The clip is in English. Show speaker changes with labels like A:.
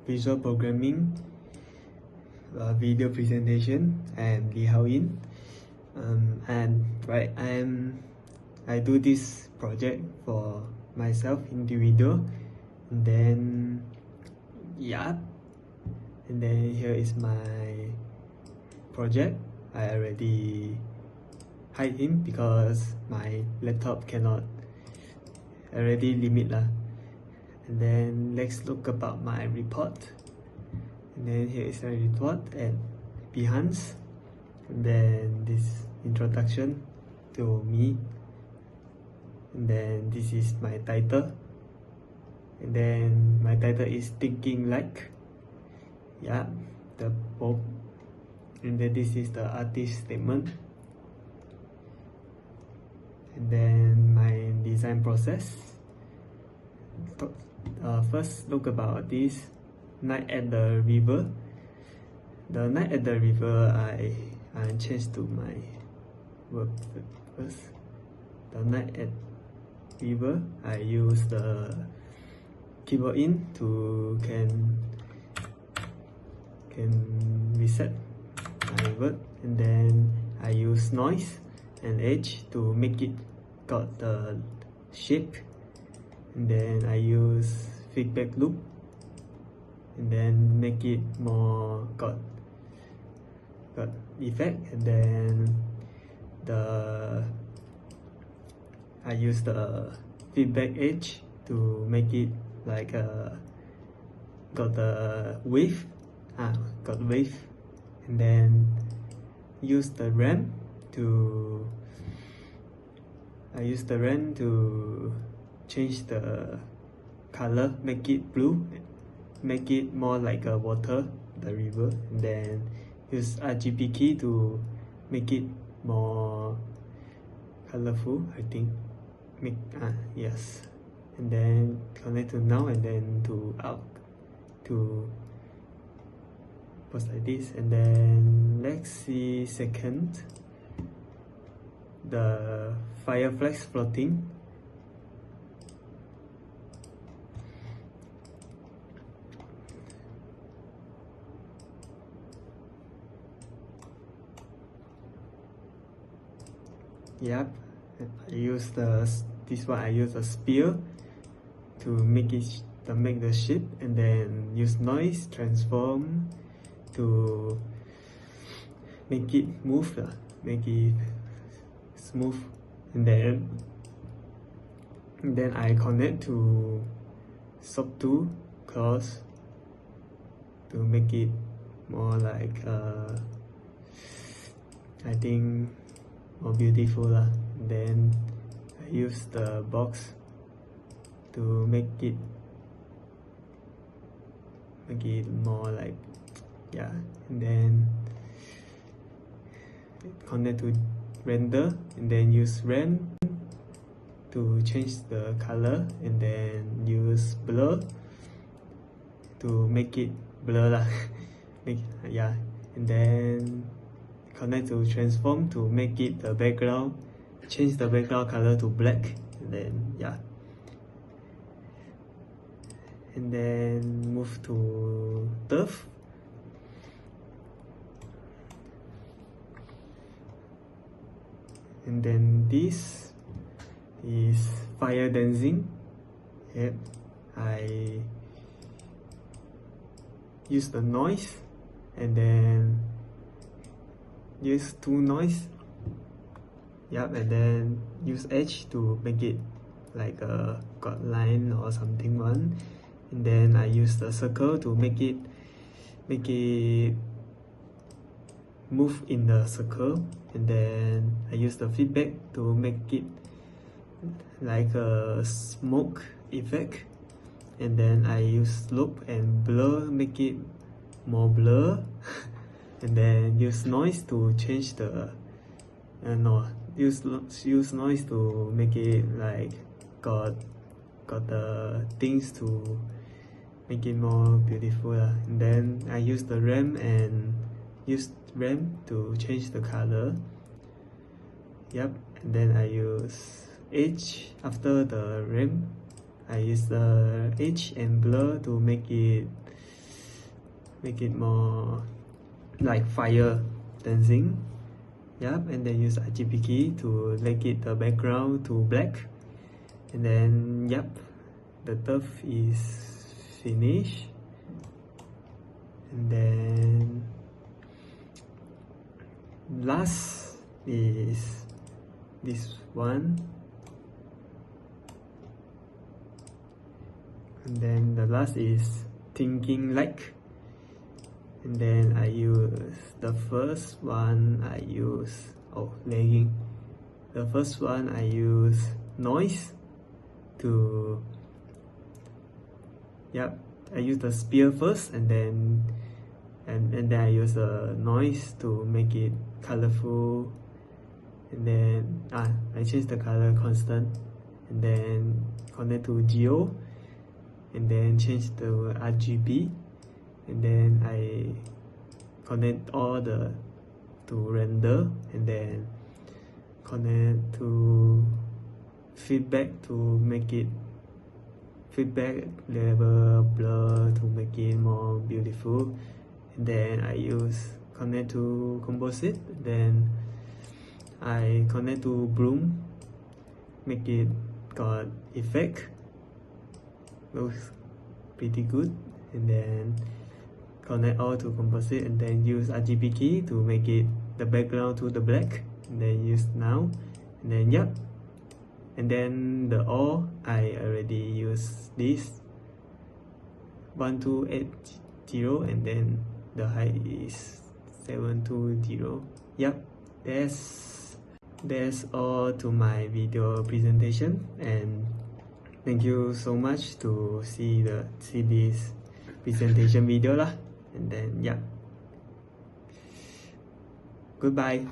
A: visual programming, video presentation. I am Li Haoyin, and I do this project for myself, individual, and then here is my project. I already hide him because my laptop cannot already limit lah. And then let's look about my report. And then here is my report at Behance. And then this introduction to me. And then this is my title. And then my title is Thinking Like. Yeah, the Pope. And then this is the artist statement. And then my design process. First, look about this Night at the River. The Night at the River, I changed to my work first. The Night at River, I use the keyboard in to can reset my word, and then I use noise and edge to make it got the shape, and then I use feedback loop and then make it more got effect, and then I use the feedback edge to make it like got the wave, and then use the ramp to change the color, make it blue, make it more like a water, the river, and then use RGB key to make it more colorful, I think. Yes, and then connect to now and then to out to post like this. And then let's see second, the fireflies floating. Yep, I use this one. I use a spear to make the shape, and then use noise transform to make it move, make it smooth, and then I connect to soft tool close to make it more like I think more beautiful lah. Then I use the box to make it more like, yeah, and then connect to render, and then use ramp to change the color, and then use blur to make it blur lah. And then connect to transform to make it the background, change the background color to black, and then and then move to turf, and then this is fire dancing. Yep, I use the noise, and then use two noise. Yep, and then use edge to make it like a got line or something one, and then I use the circle to make it move in the circle, and then I use the feedback to make it like a smoke effect, and then I use loop and blur, make it more blur. And then use noise to change the use noise to make it like got the things to make it more beautiful. And then I use the ramp to change the color. Yep, and then I use edge after the ramp. I use the edge and blur to make it make it more like fire dancing. Yep, and then use RGB key to make it the background to black. And then yep, the turf is finished. And then last is this one. And then the last is thinking like. And then I use the first one, lagging. The first one I use noise to, yep, I use the spear first, and then I use the noise to make it colorful. And then I change the color constant, and then connect to Geo, and then change the RGB, and then I connect all to render, and then connect to feedback to make it feedback level blur to make it more beautiful. And then I use connect to composite, then I connect to bloom, make it got effect, looks pretty good. And then connect all to composite, and then use RGB key to make it the background to the black, and then use now, and then yep. And then the all, I already use this 1280, and then the height is 720. Yep, that's all to my video presentation, and thank you so much to see this presentation video lah. And then yeah, goodbye.